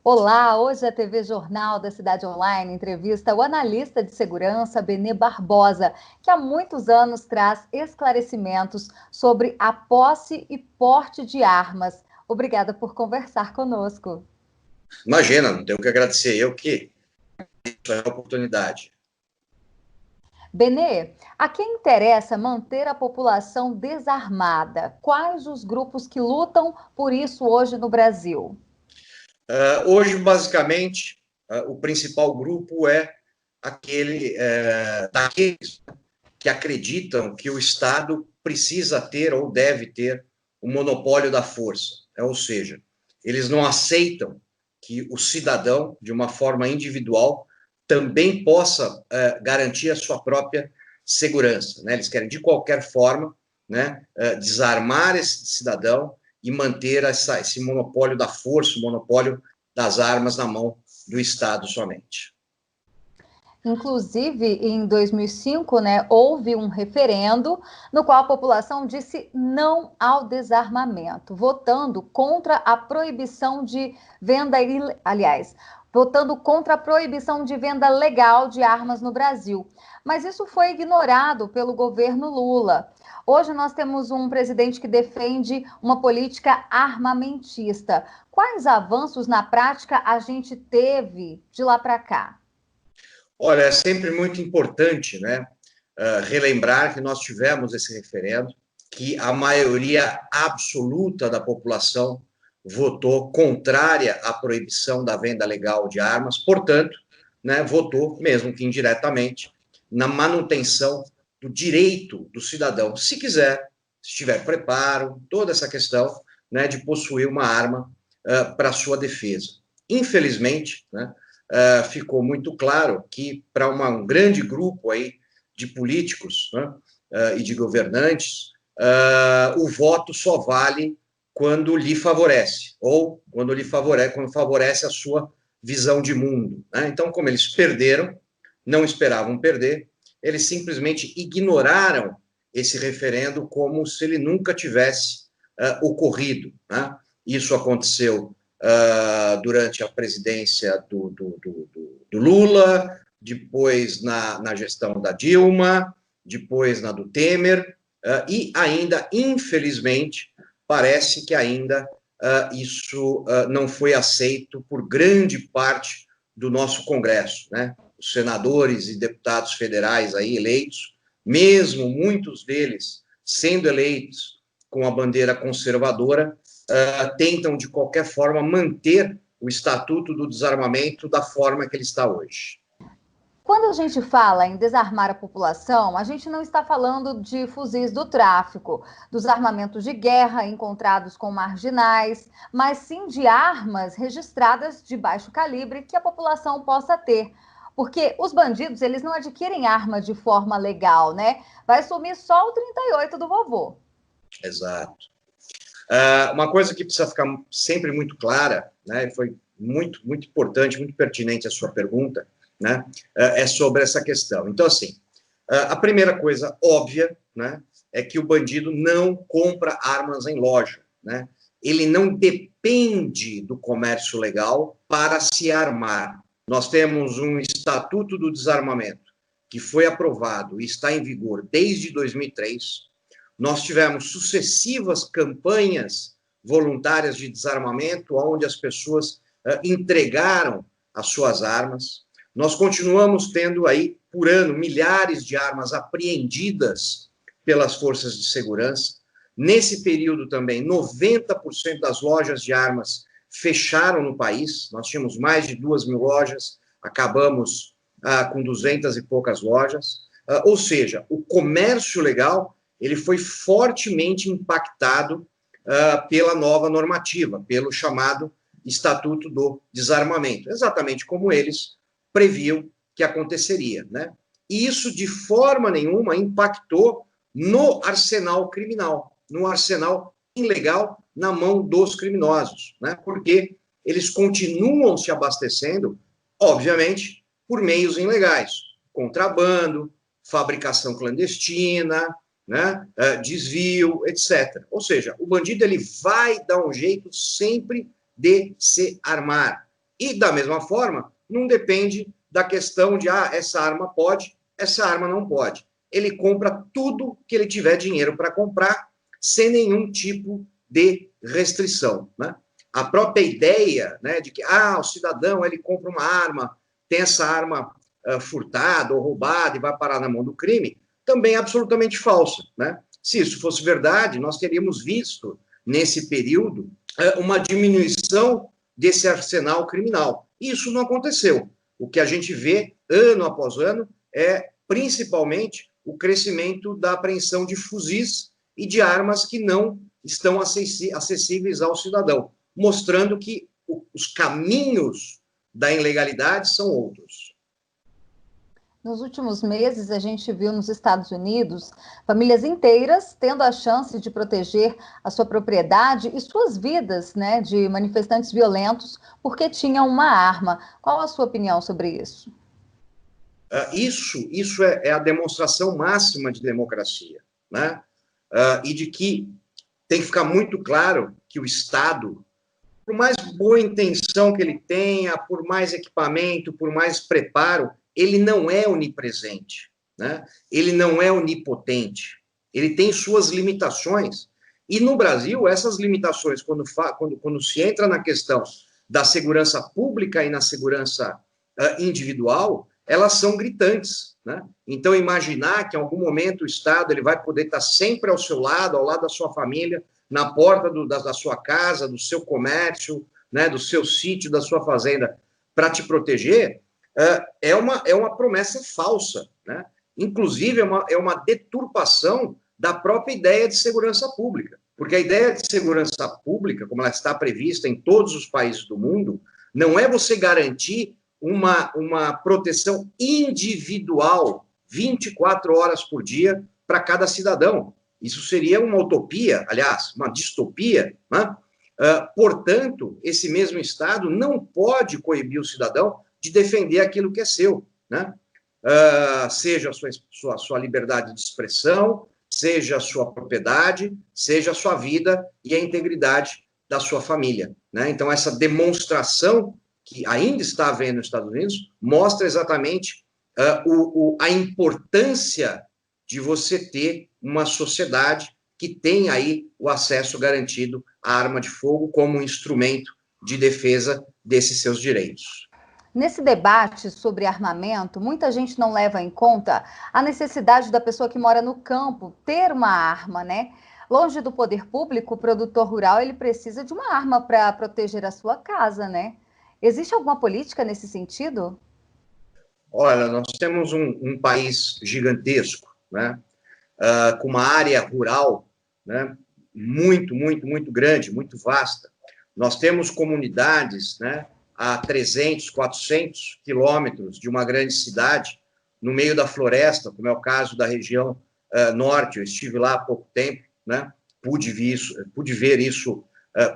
Olá, hoje a TV Jornal da Cidade Online entrevista o analista de segurança Benê Barbosa, que há muitos anos traz esclarecimentos sobre a posse e porte de armas. Obrigada por conversar conosco. Imagina, não tenho que agradecer, eu que isso é a oportunidade. Benê, a quem interessa manter a população desarmada? Quais os grupos que lutam por isso hoje no Brasil? Hoje, basicamente, o principal grupo é daqueles que acreditam que o Estado precisa ter ou deve ter o monopólio da força. Ou seja, eles não aceitam que o cidadão, de uma forma individual, também possa garantir a sua própria segurança. Né? Eles querem, de qualquer forma, né, desarmar esse cidadão e manter esse monopólio da força, o monopólio das armas na mão do Estado somente. Inclusive, em 2005, houve um referendo no qual a população disse não ao desarmamento, votando contra a proibição de venda, votando contra a proibição de venda legal de armas no Brasil. Mas isso foi ignorado pelo governo Lula. Hoje nós temos um presidente que defende uma política armamentista. Quais avanços na prática a gente teve de lá para cá? Olha, é sempre muito importante, né, relembrar que nós tivemos esse referendo, que a maioria absoluta da população votou contrária à proibição da venda legal de armas, portanto, né, votou, mesmo que indiretamente, na manutenção do direito do cidadão, se quiser, se tiver preparo, toda essa questão, né, de possuir uma arma para sua defesa. Infelizmente, né, ficou muito claro que para um grande grupo aí de políticos, né, e de governantes, o voto só vale quando lhe favorece, ou quando favorece a sua visão de mundo. Né? Então, como eles perderam, não esperavam perder, eles simplesmente ignoraram esse referendo como se ele nunca tivesse ocorrido. Né? Isso aconteceu durante a presidência do Lula, depois na gestão da Dilma, depois na do Temer, e ainda, infelizmente, parece que ainda isso não foi aceito por grande parte do nosso Congresso, né? Os senadores e deputados federais aí eleitos, mesmo muitos deles sendo eleitos com a bandeira conservadora, tentam, de qualquer forma, manter o Estatuto do Desarmamento da forma que ele está hoje. Quando a gente fala em desarmar a população, a gente não está falando de fuzis do tráfico, dos armamentos de guerra encontrados com marginais, mas sim de armas registradas de baixo calibre que a população possa ter. Porque os bandidos, eles não adquirem arma de forma legal, né? Vai sumir só o 38 do vovô. Exato. Uma coisa que precisa ficar sempre muito clara, né, foi muito, muito importante, muito pertinente a sua pergunta, né, é sobre essa questão. Então, assim, a primeira coisa óbvia, né, é que o bandido não compra armas em loja, né? Ele não depende do comércio legal para se armar. Nós temos um Estatuto do Desarmamento que foi aprovado e está em vigor desde 2003. Nós tivemos sucessivas campanhas voluntárias de desarmamento, onde as pessoas entregaram as suas armas. Nós continuamos tendo aí, por ano, milhares de armas apreendidas pelas forças de segurança. Nesse período também, 90% das lojas de armas fecharam no país. Nós tínhamos mais de 2.000 lojas, acabamos com 200 e poucas lojas. Ou seja, o comércio legal ele foi fortemente impactado pela nova normativa, pelo chamado Estatuto do Desarmamento, exatamente como eles previam que aconteceria, né? E isso, de forma nenhuma, impactou no arsenal criminal, no arsenal ilegal na mão dos criminosos, né? Porque eles continuam se abastecendo, obviamente, por meios ilegais, contrabando, fabricação clandestina, né, desvio, etc. Ou seja, o bandido ele vai dar um jeito sempre de se armar. E, da mesma forma, não depende da questão de, essa arma pode, essa arma não pode. Ele compra tudo que ele tiver dinheiro para comprar, sem nenhum tipo de restrição, né? A própria ideia, né, de que o cidadão ele compra uma arma, tem essa arma furtada ou roubada e vai parar na mão do crime, também é absolutamente falsa, né? Se isso fosse verdade, nós teríamos visto nesse período uma diminuição desse arsenal criminal. Isso não aconteceu. O que a gente vê ano após ano é principalmente o crescimento da apreensão de fuzis e de armas que não estão acessíveis ao cidadão, mostrando que os caminhos da ilegalidade são outros. Nos últimos meses, a gente viu nos Estados Unidos famílias inteiras tendo a chance de proteger a sua propriedade e suas vidas, né, de manifestantes violentos porque tinham uma arma. Qual a sua opinião sobre isso? Isso é a demonstração máxima de democracia, né? E de que tem que ficar muito claro que o Estado, por mais boa intenção que ele tenha, por mais equipamento, por mais preparo, ele não é onipresente, né? Ele não é onipotente, ele tem suas limitações. E no Brasil, essas limitações, quando se entra na questão da segurança pública e na segurança individual, elas são gritantes, né? Então, imaginar que em algum momento o Estado ele vai poder estar sempre ao seu lado, ao lado da sua família, na porta da sua casa, do seu comércio, né, do seu sítio, da sua fazenda, para te proteger, é uma promessa falsa, né? Inclusive, é uma deturpação da própria ideia de segurança pública, porque a ideia de segurança pública, como ela está prevista em todos os países do mundo, não é você garantir uma proteção individual 24 horas por dia para cada cidadão. Isso seria uma utopia, aliás, uma distopia, né? Portanto, esse mesmo Estado não pode coibir o cidadão de defender aquilo que é seu, né? Seja a sua liberdade de expressão, seja a sua propriedade, seja a sua vida e a integridade da sua família, né? Então, essa demonstração que ainda está havendo nos Estados Unidos mostra exatamente a importância de você ter uma sociedade que tem aí o acesso garantido à arma de fogo como um instrumento de defesa desses seus direitos. Nesse debate sobre armamento, muita gente não leva em conta a necessidade da pessoa que mora no campo ter uma arma, né? Longe do poder público, o produtor rural ele precisa de uma arma para proteger a sua casa, né? Existe alguma política nesse sentido? Olha, nós temos um país gigantesco, né? Com uma área rural, né? Muito grande, muito vasta. Nós temos comunidades, né? A 300, 400 quilômetros de uma grande cidade, no meio da floresta, como é o caso da região norte. Eu estive lá há pouco tempo, né? Pude ver isso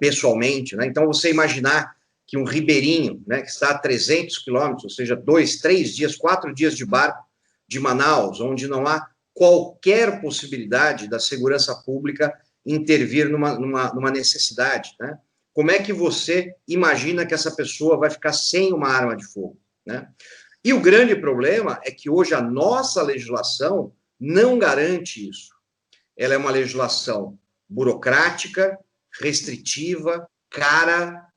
pessoalmente, né? Então, você imaginar que um ribeirinho, né, que está a 300 quilômetros, ou seja, 2, 3 dias, 4 dias de barco de Manaus, onde não há qualquer possibilidade da segurança pública intervir numa necessidade, né? Como é que você imagina que essa pessoa vai ficar sem uma arma de fogo, né? E o grande problema é que hoje a nossa legislação não garante isso. Ela é uma legislação burocrática, restritiva, cara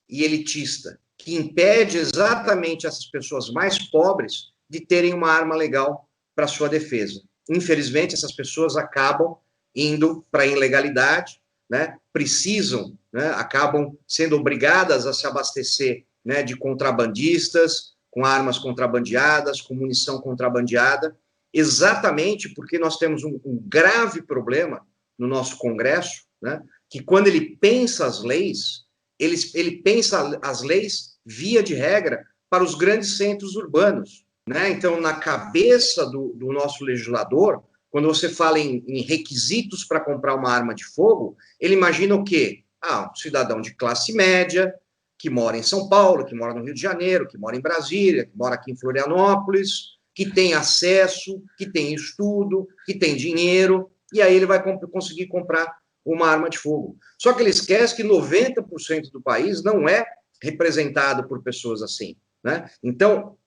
e elitista, que impede exatamente essas pessoas mais pobres de terem uma arma legal para sua defesa. Infelizmente, essas pessoas acabam indo para a ilegalidade, né? Precisam, né? Acabam sendo obrigadas a se abastecer, né, de contrabandistas, com armas contrabandeadas, com munição contrabandeada, exatamente porque nós temos um grave problema no nosso Congresso, né? Que quando ele pensa as leis, ele pensa as leis, via de regra, para os grandes centros urbanos, né? Então, na cabeça do nosso legislador, quando você fala em requisitos para comprar uma arma de fogo, ele imagina o quê? Um cidadão de classe média, que mora em São Paulo, que mora no Rio de Janeiro, que mora em Brasília, que mora aqui em Florianópolis, que tem acesso, que tem estudo, que tem dinheiro, e aí ele vai conseguir comprar uma arma de fogo. Só que ele esquece que 90% do país não é representado por pessoas assim, né? Então,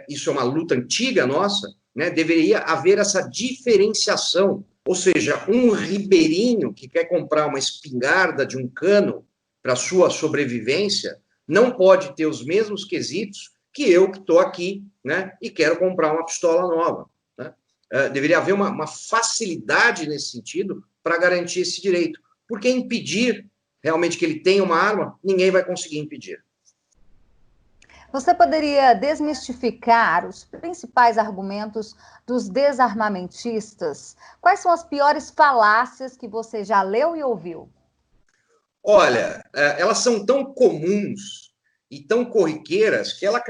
isso é uma luta antiga nossa, né? Deveria haver essa diferenciação, ou seja, um ribeirinho que quer comprar uma espingarda de um cano para sua sobrevivência não pode ter os mesmos quesitos que eu que estou aqui, né? E quero comprar uma pistola nova, né? Deveria haver uma facilidade nesse sentido para garantir esse direito, porque impedir realmente que ele tenha uma arma, ninguém vai conseguir impedir. Você poderia desmistificar os principais argumentos dos desarmamentistas? Quais são as piores falácias que você já leu e ouviu? Olha, elas são tão comuns e tão corriqueiras que elas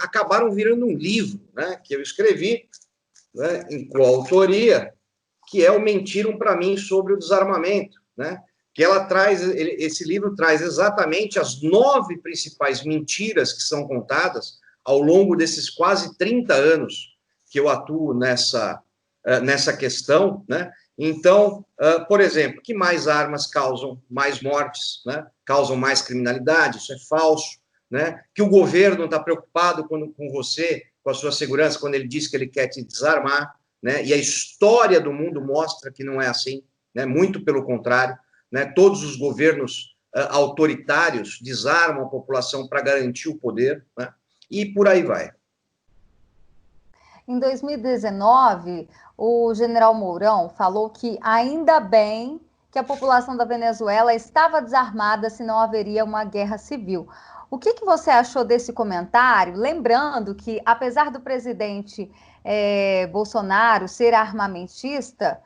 acabaram virando um livro, né, que eu escrevi, né, em coautoria, que é o Mentiram para Mim sobre o Desarmamento, né? Que esse livro traz exatamente as 9 principais mentiras que são contadas ao longo desses quase 30 anos que eu atuo nessa questão, né? Então, por exemplo, que mais armas causam mais mortes, né? Causam mais criminalidade, isso é falso, né? Que o governo está preocupado com você, com a sua segurança, quando ele diz que ele quer te desarmar, né? E a história do mundo mostra que não é assim, né? Muito pelo contrário, né? Todos os governos autoritários desarmam a população para garantir o poder, né? E por aí vai. Em 2019, o general Mourão falou que ainda bem que a população da Venezuela estava desarmada, senão haveria uma guerra civil. O que você achou desse comentário? Lembrando que, apesar do presidente Bolsonaro ser armamentista,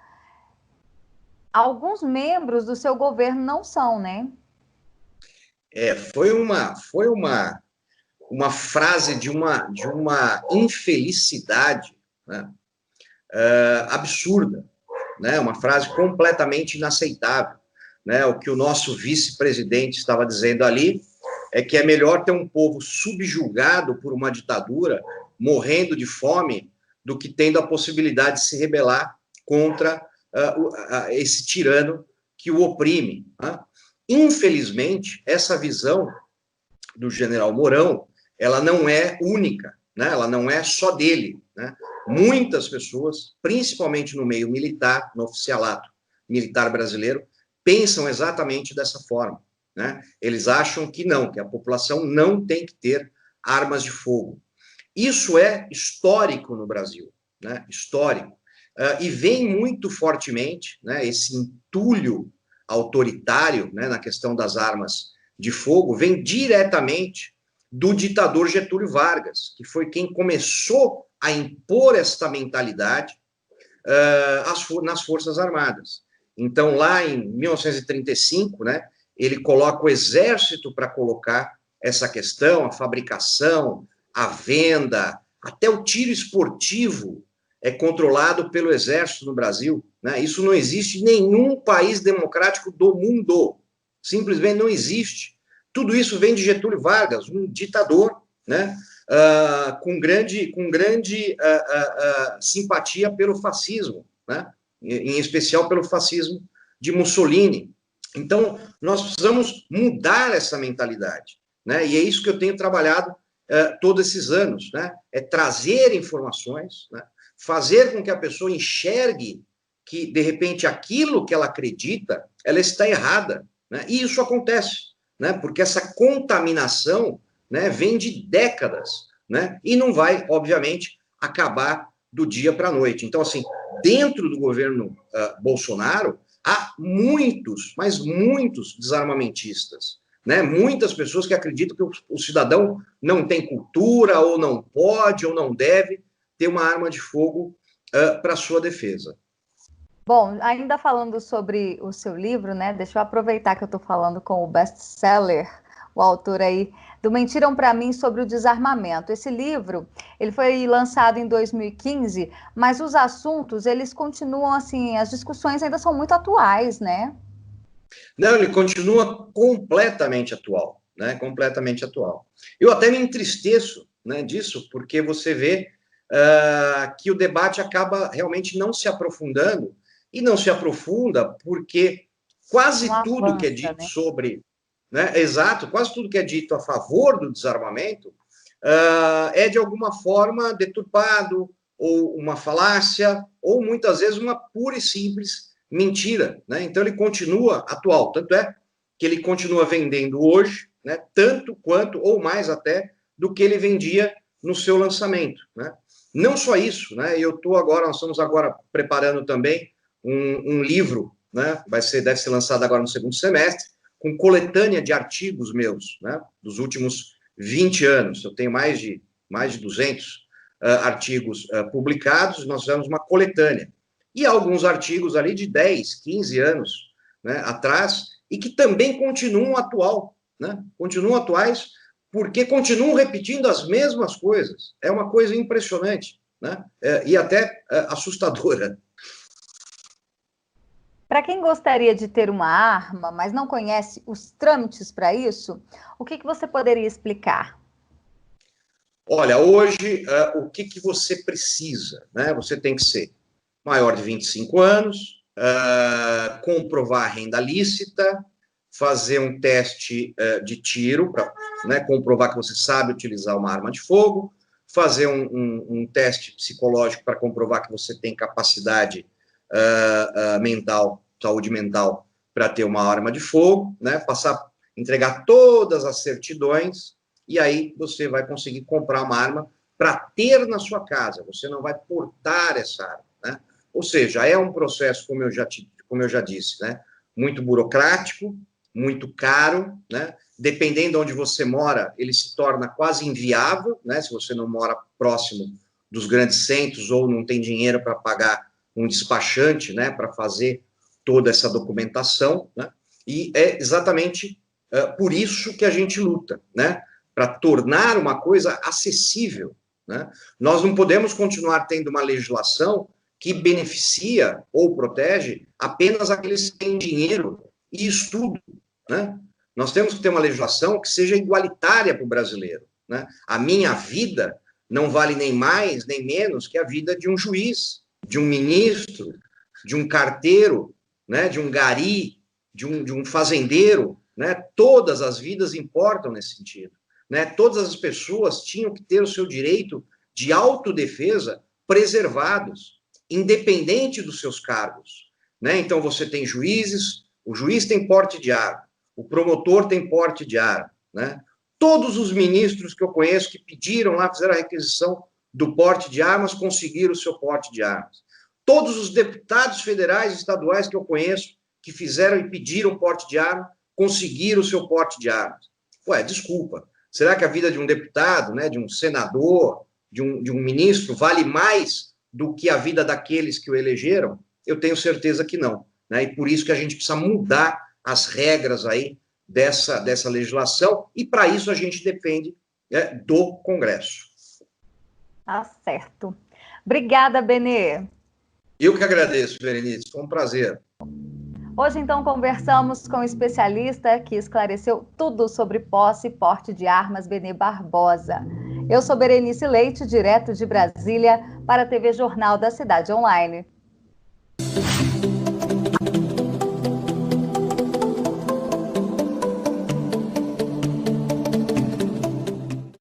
alguns membros do seu governo não são, né? Foi uma frase de uma infelicidade, né, absurda, né, uma frase completamente inaceitável, né? O que o nosso vice-presidente estava dizendo ali é que é melhor ter um povo subjugado por uma ditadura, morrendo de fome, do que tendo a possibilidade de se rebelar contra esse tirano que o oprime, né? Infelizmente, essa visão do general Mourão, ela não é única, né? Ela não é só dele, né? Muitas pessoas, principalmente no meio militar, no oficialato militar brasileiro, pensam exatamente dessa forma, né? Eles acham que não, que a população não tem que ter armas de fogo. Isso é histórico no Brasil, né? Histórico. E vem muito fortemente, né, esse entulho autoritário, né, na questão das armas de fogo, vem diretamente do ditador Getúlio Vargas, que foi quem começou a impor esta mentalidade nas Forças Armadas. Então, lá em 1935, né, ele coloca o exército para colocar essa questão, a fabricação, a venda, até o tiro esportivo é controlado pelo exército no Brasil, né? Isso não existe em nenhum país democrático do mundo, simplesmente não existe. Tudo isso vem de Getúlio Vargas, um ditador, né? Com grande simpatia pelo fascismo, né? Em especial pelo fascismo de Mussolini. Então, nós precisamos mudar essa mentalidade, né? E é isso que eu tenho trabalhado todos esses anos, né? É trazer informações, né? Fazer com que a pessoa enxergue que, de repente, aquilo que ela acredita, ela está errada, né? E isso acontece, né? Porque essa contaminação, né, vem de décadas, né? E não vai, obviamente, acabar do dia para a noite. Então, assim, dentro do governo Bolsonaro, há muitos, mas muitos desarmamentistas, né? Muitas pessoas que acreditam que o cidadão não tem cultura, ou não pode, ou não deve ter uma arma de fogo para sua defesa. Bom, ainda falando sobre o seu livro, né? Deixa eu aproveitar que eu estou falando com o best-seller, o autor aí do Mentiram para Mim sobre o Desarmamento. Esse livro, ele foi lançado em 2015, mas os assuntos, eles continuam assim, as discussões ainda são muito atuais, né? Não, ele continua completamente atual, né? Completamente atual. Eu até me entristeço, né, disso, porque você vê que o debate acaba realmente não se aprofundando e não se aprofunda porque quase Não tudo que é avança, dito né? sobre, né, exato, quase tudo que é dito a favor do desarmamento é de alguma forma deturpado, ou uma falácia, ou muitas vezes uma pura e simples mentira, né? Então ele continua atual, tanto é que ele continua vendendo hoje, né, tanto quanto, ou mais até, do que ele vendia no seu lançamento, né? Não só isso, né? Nós estamos agora preparando também um livro, né? Deve ser lançado agora no segundo semestre, com coletânea de artigos meus, né? Dos últimos 20 anos. Eu tenho mais de 200 artigos publicados, nós fizemos uma coletânea. E alguns artigos ali de 10, 15 anos, né, atrás, e que também continuam atual, né? Continuam atuais, porque continuam repetindo as mesmas coisas. É uma coisa impressionante, né? E até assustadora. Para quem gostaria de ter uma arma, mas não conhece os trâmites para isso, o que você poderia explicar? Olha, hoje, o que você precisa, né? Você tem que ser maior de 25 anos, comprovar a renda lícita, fazer um teste de tiro para, né, comprovar que você sabe utilizar uma arma de fogo, fazer um teste psicológico para comprovar que você tem capacidade mental, saúde mental, para ter uma arma de fogo, né, entregar todas as certidões, e aí você vai conseguir comprar uma arma para ter na sua casa, você não vai portar essa arma, né? Ou seja, é um processo, como eu já disse, né, muito burocrático, muito caro, né? Dependendo de onde você mora, ele se torna quase inviável, né? Se você não mora próximo dos grandes centros ou não tem dinheiro para pagar um despachante, né, para fazer toda essa documentação, né? E é exatamente por isso que a gente luta, né? Para tornar uma coisa acessível, né? Nós não podemos continuar tendo uma legislação que beneficia ou protege apenas aqueles que têm dinheiro e estudo, né? Nós temos que ter uma legislação que seja igualitária para o brasileiro, né? A minha vida não vale nem mais nem menos que a vida de um juiz, de um ministro, de um carteiro, né? De um gari, de um fazendeiro, né? Todas as vidas importam nesse sentido, né? Todas as pessoas tinham que ter o seu direito de autodefesa preservados, independente dos seus cargos, né? Então você tem juízes, o juiz tem porte de arma, o promotor tem porte de arma, né? Todos os ministros que eu conheço que pediram lá, fizeram a requisição do porte de armas, conseguiram o seu porte de armas. Todos os deputados federais e estaduais que eu conheço que fizeram e pediram porte de arma, conseguiram o seu porte de armas. Ué, desculpa, será que a vida de um deputado, né, de um senador, de um ministro vale mais do que a vida daqueles que o elegeram? Eu tenho certeza que não, né? E por isso que a gente precisa mudar as regras aí dessa legislação, e para isso a gente depende do Congresso. Tá certo. Obrigada, Benê. Eu que agradeço, Berenice, foi um prazer. Hoje, então, conversamos com um especialista que esclareceu tudo sobre posse e porte de armas, Benê Barbosa. Eu sou Berenice Leite, direto de Brasília, para a TV Jornal da Cidade Online.